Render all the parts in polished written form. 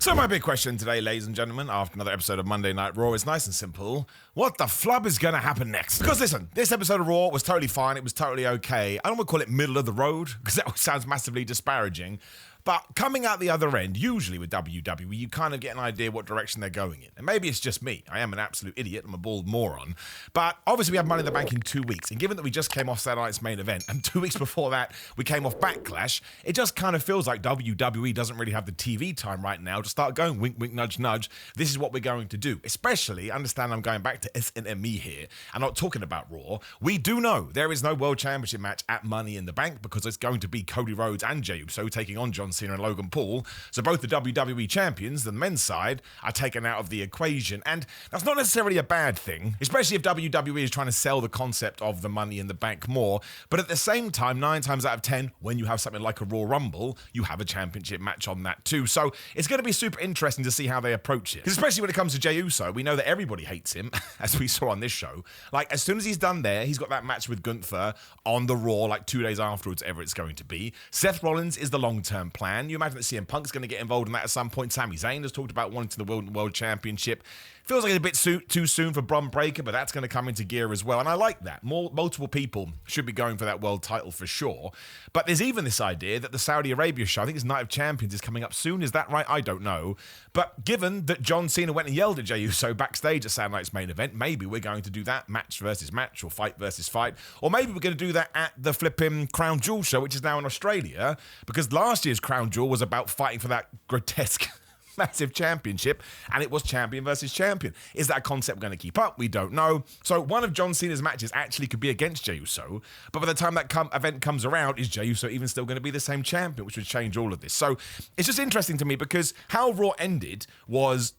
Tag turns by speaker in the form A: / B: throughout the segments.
A: So my big question today, ladies and gentlemen, after another episode of Monday Night Raw, is nice and simple. What the flub is going to happen next? Because listen, this episode of Raw was totally fine. It was totally okay. I don't want to call it middle of the road, because that sounds massively disparaging. But coming out the other end, usually with WWE, you kind of get an idea what direction they're going in. And maybe it's just me. I am an absolute idiot. I'm a bald moron. But obviously we have Money in the Bank in 2 weeks. And given that we just came off Saturday night's main event, and 2 weeks before that, we came off Backlash, it just kind of feels like WWE doesn't really have the TV time right now to start going wink, wink, nudge, nudge. This is what we're going to do. Especially, understand I'm going back to SNME here. I'm not talking about Raw. We do know there is no World Championship match at Money in the Bank because it's going to be Cody Rhodes and Jey Uso taking on John Cena and Logan Paul. So both the WWE champions, the men's side, are taken out of the equation. And that's not necessarily a bad thing, especially if WWE is trying to sell the concept of the Money in the Bank more. But at the same time, 9 times out of 10, when you have something like a Royal Rumble, you have a championship match on that too. So it's going to be super interesting to see how they approach it. Because especially when it comes to Jey Uso, we know that everybody hates him, as we saw on this show. Like, as soon as he's done there, he's got that match with Gunther on the Raw, like 2 days afterwards, ever it's going to be. Seth Rollins is the long-term plan. You imagine that CM Punk's going to get involved in that at some point. Sami Zayn has talked about wanting the World Championship. Feels like it's a bit too soon for Bron Breakker, but that's going to come into gear as well. And I like that. Multiple people should be going for that world title for sure. But there's even this idea that the Saudi Arabia show, I think it's Night of Champions, is coming up soon. Is that right? I don't know. But given that John Cena went and yelled at Jey Uso backstage at Saturday night's main event, maybe we're going to do that match versus match or fight versus fight. Or maybe we're going to do that at the flipping Crown Jewel show, which is now in Australia, because last year's Crown Jewel was about fighting for that grotesque massive championship, and it was champion versus champion. Is that concept going to keep up? We don't know. So one of John Cena's matches actually could be against Jey Uso, but by the time that event comes around, is Jey Uso even still going to be the same champion, which would change all of this. So it's just interesting to me because how Raw ended was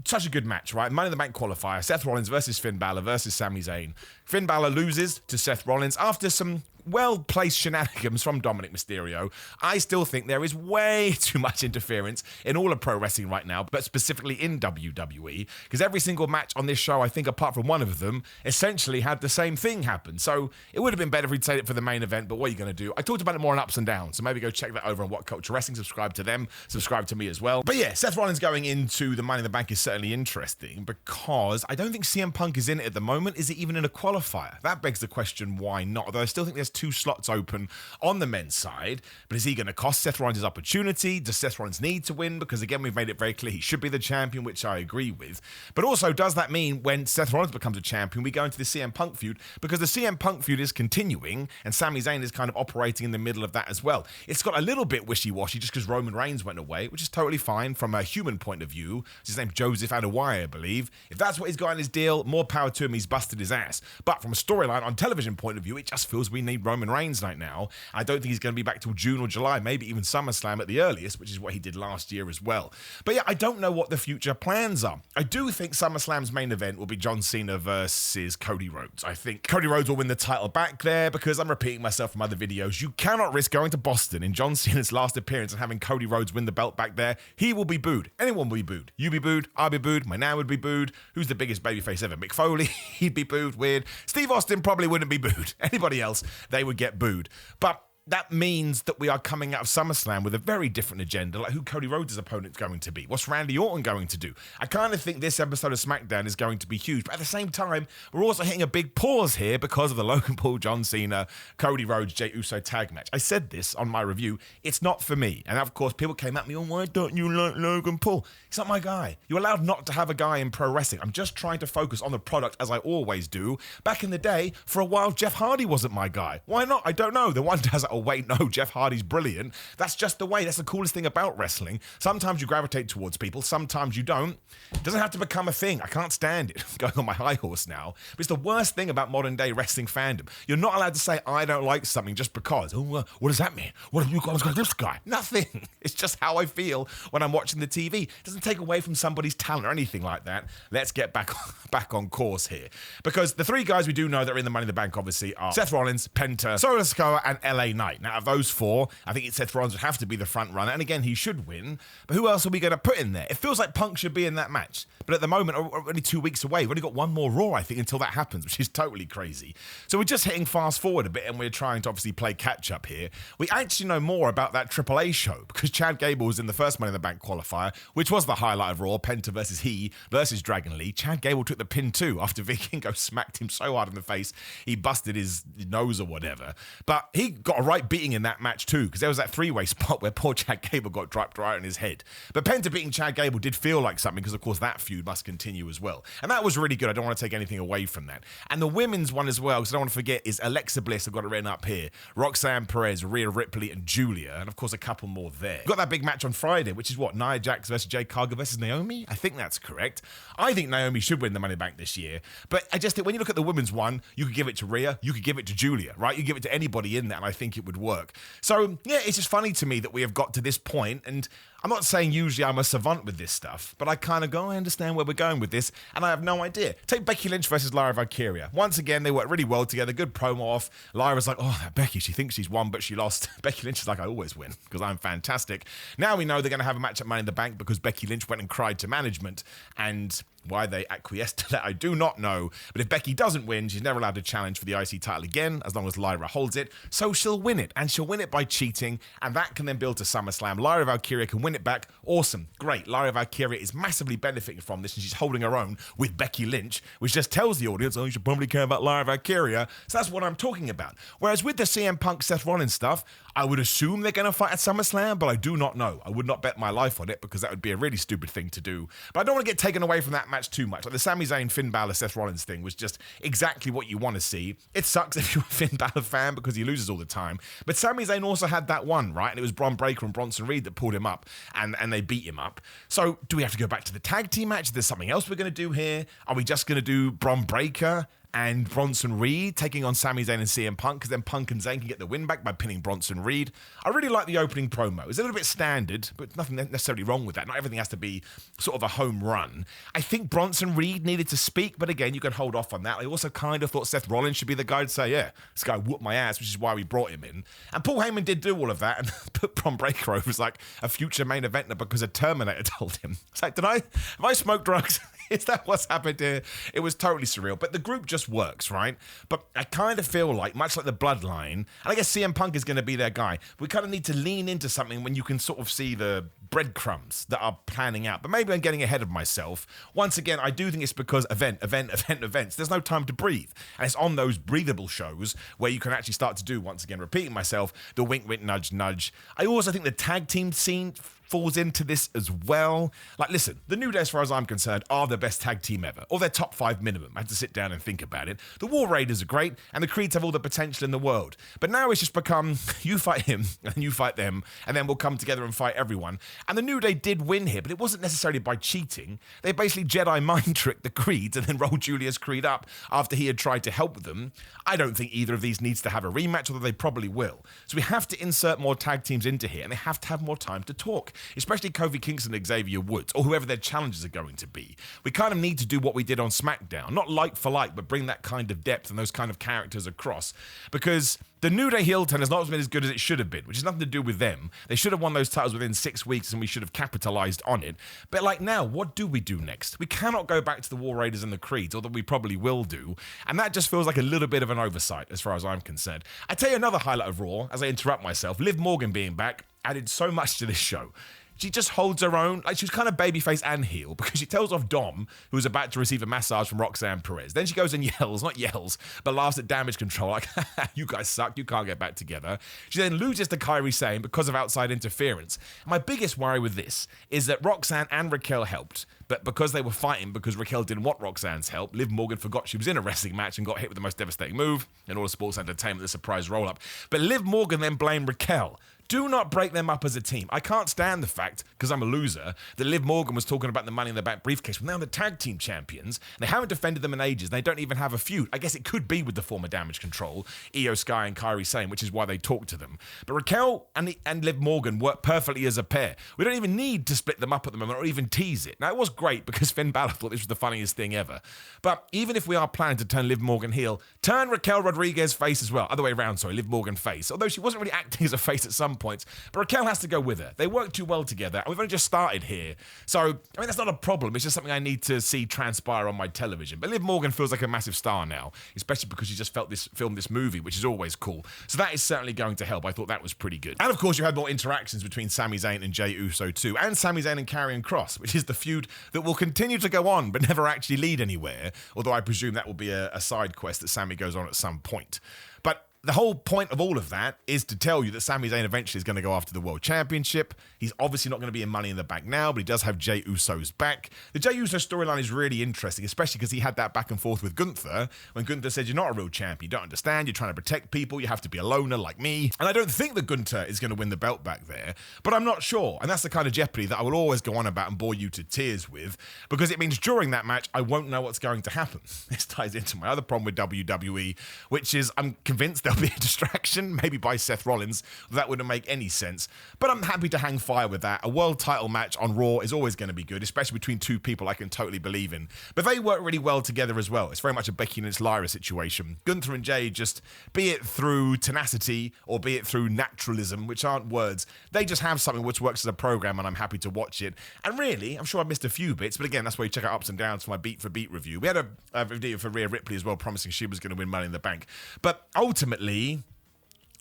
A: such a good match, right? Money in the Bank qualifier, Seth Rollins versus Finn Balor versus Sami Zayn. Finn Balor loses to Seth Rollins after some well-placed shenanigans from Dominic Mysterio. I still think there is way too much interference in all of pro wrestling right now, but specifically in WWE, because every single match on this show, I think apart from one of them, essentially had the same thing happen. So it would have been better if we'd saved it for the main event, but what are you going to do? I talked about it more on Ups and Downs, so maybe go check that over on What Culture Wrestling, subscribe to them, subscribe to me as well. But yeah, Seth Rollins going into the Money in the Bank is certainly interesting because I don't think CM Punk is in it at the moment. Is it even in a qualifier? That begs the question, why not? Although I still think there's 2 slots open on the men's side, but is he going to cost Seth Rollins his opportunity? Does Seth Rollins need to win? Because again, we've made it very clear he should be the champion, which I agree with. But also, does that mean when Seth Rollins becomes a champion, we go into the CM Punk feud? Because the CM Punk feud is continuing, and Sami Zayn is kind of operating in the middle of that as well. It's got a little bit wishy-washy just because Roman Reigns went away, which is totally fine from a human point of view. His name's Joseph Adewale, I believe. If that's what he's got in his deal, more power to him, he's busted his ass. But from a storyline on television point of view, it just feels we need Roman Reigns right now. I don't think he's going to be back till June or July, maybe even SummerSlam at the earliest, which is what he did last year as well. But yeah, I don't know what the future plans are. I do think SummerSlam's main event will be John Cena versus Cody Rhodes. I think Cody Rhodes will win the title back there because I'm repeating myself from other videos. You cannot risk going to Boston in John Cena's last appearance and having Cody Rhodes win the belt back there. He will be booed. Anyone will be booed. You be booed. I'll be booed. My nan would be booed. Who's the biggest babyface ever? Mick Foley. He'd be booed. Weird. Steve Austin probably wouldn't be booed. Anybody else, they would get booed. But that means that we are coming out of SummerSlam with a very different agenda, like who Cody Rhodes' opponent's going to be. What's Randy Orton going to do? I kind of think this episode of SmackDown is going to be huge, but at the same time, we're also hitting a big pause here because of the Logan Paul, John Cena, Cody Rhodes, Jey Uso tag match. I said this on my review. It's not for me. And of course, people came at me, oh, why don't you like Logan Paul? He's not my guy. You're allowed not to have a guy in pro wrestling. I'm just trying to focus on the product as I always do. Back in the day, for a while, Jeff Hardy wasn't my guy. Why not? I don't know. The one does, oh wait, no, Jeff Hardy's brilliant. That's just the way. That's the coolest thing about wrestling. Sometimes you gravitate towards people, sometimes you don't. It doesn't have to become a thing. I can't stand it. I'm going on my high horse now. But it's the worst thing about modern day wrestling fandom. You're not allowed to say, I don't like something just because. Oh, what does that mean? What have you guys got this guy? Nothing. It's just how I feel when I'm watching the TV. It doesn't take away from somebody's talent or anything like that. Let's get back on course here. Because the 3 guys we do know that are in the Money in the Bank, obviously, are Seth Rollins, Penta, Solo Sikoa, and LA Knight. night. Now, of those four, I think Seth Rollins would have to be the front runner, and again, he should win. But who else are we going to put in there? It feels like Punk should be in that match. But at the moment, we're only 2 weeks away. We've only got one more Raw, I think, until that happens, which is totally crazy. So we're just hitting fast forward a bit, and we're trying to obviously play catch-up here. We actually know more about that Triple A show, because Chad Gable was in the first Money in the Bank qualifier, which was the highlight of Raw, Penta versus He versus Dragon Lee. Chad Gable took the pin too, after Vikingo smacked him so hard in the face, he busted his nose or whatever. But he got a right beating in that match too, because there was that three-way spot where poor Chad Gable got dropped right on his head. But Penta beating Chad Gable did feel like something, because of course that feud must continue as well. And that was really good. I don't want to take anything away from that. And the women's one as well, because I don't want to forget, is Alexa Bliss. I've got it written up here. Roxanne Perez, Rhea Ripley, and Julia. And of course a couple more there. We've got that big match on Friday, which is what? Nia Jax versus Jade Cargill versus Naomi? I think that's correct. I think Naomi should win the Money in the Bank this year. But I just think when you look at the women's one, you could give it to Rhea, you could give it to Julia, right? You give it to anybody in there, and I think it would work. So, yeah, it's just funny to me that we have got to this point, and I'm not saying usually I'm a savant with this stuff, but I kind of go, I understand where we're going with this, and I have no idea. Take Becky Lynch versus Lyra Valkyria. Once again, they worked really well together, good promo off. Lyra's like, oh, that Becky, she thinks she's won, but she lost. Becky Lynch is like, I always win, because I'm fantastic. Now we know they're going to have a match at Money in the Bank, because Becky Lynch went and cried to management, and why they acquiesced to that, I do not know. But if Becky doesn't win, she's never allowed to challenge for the IC title again, as long as Lyra holds it. So she'll win it, and she'll win it by cheating, and that can then build to SummerSlam. Lyra Valkyria can win it back. Awesome. Great. Lyra Valkyria is massively benefiting from this, and she's holding her own with Becky Lynch, which just tells the audience, oh, you should probably care about Lyra Valkyria. So that's what I'm talking about. Whereas with the CM Punk Seth Rollins stuff, I would assume they're going to fight at SummerSlam, but I do not know. I would not bet my life on it, because that would be a really stupid thing to do. But I don't want to get taken away from that match too much. Like the Sami Zayn, Finn Balor, Seth Rollins thing was just exactly what you want to see. It sucks if you're a Finn Balor fan, because he loses all the time. But Sami Zayn also had that one, right? And it was Bron Breakker and Bronson Reed that pulled him up, and they beat him up. So do we have to go back to the tag team match? Is there something else we're going to do here? Are we just going to do Bron Breakker and Bronson Reed taking on Sami Zayn and CM Punk, because then Punk and Zayn can get the win back by pinning Bronson Reed? I really like the opening promo. It's a little bit standard, but nothing necessarily wrong with that. Not everything has to be sort of a home run. I think Bronson Reed needed to speak, but again, you can hold off on that. I also kind of thought Seth Rollins should be the guy to say, yeah, this guy whooped my ass, which is why we brought him in. And Paul Heyman did do all of that and put Bron Breakker over as like a future main eventer because a Terminator told him. It's like, have I smoked drugs? Is that what's happened here? It was totally surreal. But the group just works, right? But I kind of feel like, much like the Bloodline, and I guess CM Punk is going to be their guy, we kind of need to lean into something when you can sort of see the breadcrumbs that are planning out. But maybe I'm getting ahead of myself. Once again, I do think it's because events. There's no time to breathe. And it's on those breathable shows where you can actually start to do, once again, repeating myself, the wink, wink, nudge, nudge. I also think the tag team scene falls into this as well. Like, listen, the New Day, as far as I'm concerned, are the best tag team ever, or their top 5 minimum. I had to sit down and think about it. The War Raiders are great, and the Creeds have all the potential in the world. But now it's just become, you fight him, and you fight them, and then we'll come together and fight everyone. And the New Day did win here, but it wasn't necessarily by cheating. They basically Jedi mind tricked the Creeds and then rolled Julius Creed up after he had tried to help them. I don't think either of these needs to have a rematch, although they probably will. So we have to insert more tag teams into here, and they have to have more time to talk. Especially Kofi Kingston and Xavier Woods, or whoever their challengers are going to be. We kind of need to do what we did on SmackDown. Not like for like, but bring that kind of depth and those kind of characters across. Because the New Day heel turn has not been as good as it should have been, which has nothing to do with them. They should have won those titles within 6 weeks, and we should have capitalized on it. But like now, what do we do next? We cannot go back to the War Raiders and the Creeds, although we probably will do. And that just feels like a little bit of an oversight, as far as I'm concerned. I tell you another highlight of Raw, as I interrupt myself. Liv Morgan being back added so much to this show. She just holds her own. Like, she was kind of babyface and heel, because she tells off Dom, who was about to receive a massage from Roxanne Perez. Then she goes and not yells, but laughs at Damage Control, like, you guys suck, you can't get back together. She then loses to Kairi Sane because of outside interference. My biggest worry with this is that Roxanne and Raquel helped, but because they were fighting, because Raquel didn't want Roxanne's help, Liv Morgan forgot she was in a wrestling match and got hit with the most devastating move in all of sports entertainment, the surprise roll-up. But Liv Morgan then blamed Raquel. do not break them up as a team. I can't stand the fact, because I'm a loser, that Liv Morgan was talking about the Money in the Bank briefcase when they're the tag team champions. They haven't defended them in ages. They don't even have a feud. I guess it could be with the former Damage Control, Io Sky and Kairi Sane, which is why they talk to them. But Raquel and Liv Morgan work perfectly as a pair. We don't even need to split them up at the moment or even tease it. Now, it was great because Finn Balor thought this was the funniest thing ever. But even if we are planning to turn Liv Morgan heel, turn Raquel Rodriguez face as well. Other way around, sorry, Liv Morgan face. Although she wasn't really acting as a face at some points. But Raquel has to go with her. They work too well together, and we've only just started here. So, I mean, that's not a problem. It's just something I need to see transpire on my television. But Liv Morgan feels like a massive star now, especially because she just filmed this movie, which is always cool. So that is certainly going to help. I thought that was pretty good. And of course, you had more interactions between Sami Zayn and Jey Uso too, and Sami Zayn and Karrion Kross, which is the feud that will continue to go on but never actually lead anywhere. Although I presume that will be a side quest that Sami goes on at some point. But the whole point of all of that is to tell you that Sami Zayn eventually is going to go after the World Championship. He's obviously not going to be in Money in the Bank now, but he does have Jey Uso's back. The Jey Uso storyline is really interesting, especially because he had that back and forth with Gunther, when Gunther said, you're not a real champion, you don't understand, you're trying to protect people, you have to be a loner like me. And I don't think that Gunther is going to win the belt back there, but I'm not sure. And that's the kind of jeopardy that I will always go on about and bore you to tears with, because it means during that match, I won't know what's going to happen. This ties into my other problem with WWE, which is I'm convinced there'll be a distraction, maybe by Seth Rollins. That wouldn't make any sense. But I'm happy to hang fire with that. A world title match on Raw is always going to be good, especially between two people I can totally believe in. But they work really well together as well. It's very much a Becky Lynch Lyra situation. Gunther and Jay, just be it through tenacity or be it through naturalism, which aren't words, they just have something which works as a program, and I'm happy to watch it. And really, I'm sure I missed a few bits, but again, that's where you check out ups and downs for my beat for beat review. We had a video for Rhea Ripley as well, promising she was going to win Money in the Bank. But ultimately,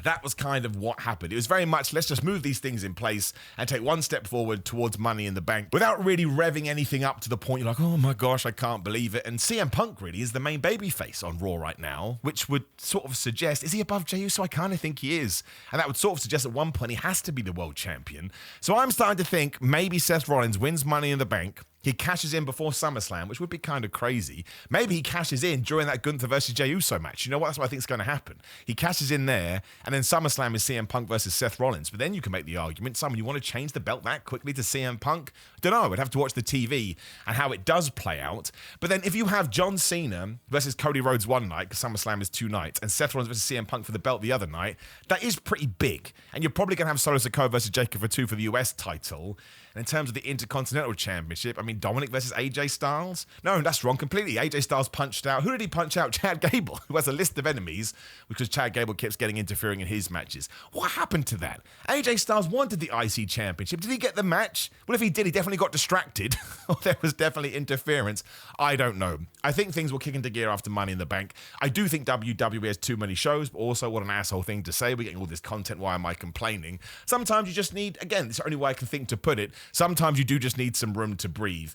A: that was kind of what happened. It was very much, let's just move these things in place and take one step forward towards Money in the Bank without really revving anything up to the point you're like, oh my gosh, I can't believe it. And CM Punk really is the main babyface on Raw right now, which would sort of suggest, is he above Jey Uso? I kind of think he is. And that would sort of suggest at one point he has to be the world champion. So I'm starting to think maybe Seth Rollins wins Money in the Bank. He cashes in before SummerSlam, which would be kind of crazy. Maybe he cashes in during that Gunther versus Jey Uso match. You know what? That's what I think is going to happen. He cashes in there, and then SummerSlam is CM Punk versus Seth Rollins. But then you can make the argument, Simon, you want to change the belt that quickly to CM Punk? Don't know. I'd have to watch the TV and how it does play out. But then if you have John Cena versus Cody Rhodes one night, because SummerSlam is 2 nights, and Seth Rollins versus CM Punk for the belt the other night, that is pretty big. And you're probably going to have Solo Sikoa versus Jacob Fatu for the US title. And in terms of the Intercontinental Championship, I mean, Dominic versus AJ Styles? No, that's wrong completely. AJ Styles punched out. Who did he punch out? Chad Gable, who has a list of enemies because Chad Gable keeps interfering in his matches. What happened to that? AJ Styles wanted the IC Championship. Did he get the match? Well, if he did, he definitely got distracted. Or there was definitely interference. I don't know. I think things will kick into gear after Money in the Bank. I do think WWE has too many shows, but also what an asshole thing to say. We're getting all this content. Why am I complaining? Sometimes you just need, again, it's the only way I can think to put it, sometimes you do just need some room to breathe.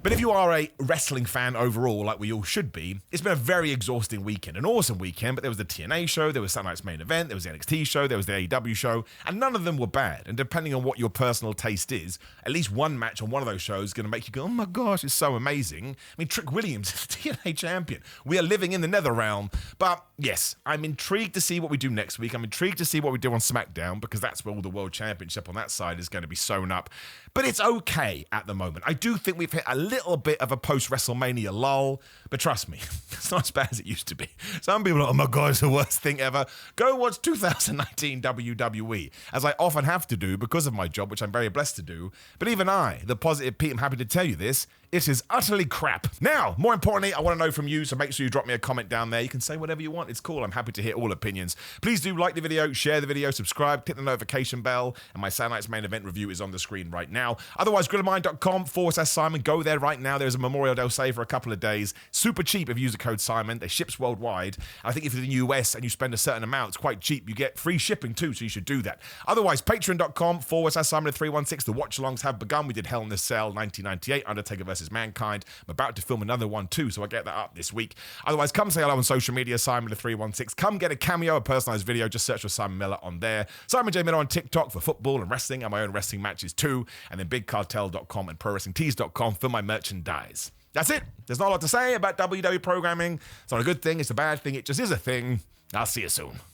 A: But if you are a wrestling fan overall, like we all should be, it's been a very exhausting weekend. An awesome weekend, but there was the TNA show, there was Saturday Night's Main Event, there was the NXT show, there was the AEW show, and none of them were bad. And depending on what your personal taste is, at least one match on one of those shows is going to make you go, oh my gosh, it's so amazing. I mean, Trick Williams is the TNA champion. We are living in the nether realm. But yes, I'm intrigued to see what we do next week. I'm intrigued to see what we do on SmackDown, because that's where all the World Championship on that side is going to be sewn up. But it's okay at the moment. I do think we've hit a little bit of a post-WrestleMania lull, but trust me, it's not as bad as it used to be. Some people are like, oh my God, it's the worst thing ever. Go watch 2019 WWE, as I often have to do because of my job, which I'm very blessed to do. But even I, the positive Pete, I'm happy to tell you this, it is utterly crap. Now, more importantly, I want to know from you, so make sure you drop me a comment down there. You can say whatever you want. It's cool. I'm happy to hear all opinions. Please do like the video, share the video, subscribe, click the notification bell, and my Saturday Night's Main Event review is on the screen right now. Otherwise, grillermind.com/Simon. Go there right now. There's a Memorial Day sale for a couple of days. Super cheap if you use the code Simon. They ships worldwide. I think if you're in the US and you spend a certain amount, it's quite cheap. You get free shipping too, so you should do that. Otherwise, patreon.com/Simon 316. The watch-alongs have begun. We did Hell in a Cell 1998, Undertaker versus Mankind. I'm about to film another one too, so I'll get that up this week. Otherwise, come say hello on social media, Simon 316. Come get a cameo, a personalized video. Just search for Simon Miller on there. Simon J. Miller on TikTok for football and wrestling and my own wrestling matches too. And then bigcartel.com and prowrestlingtees.com for my merchandise. That's it. There's not a lot to say about WWE programming. It's not a good thing. It's a bad thing. It just is a thing. I'll see you soon.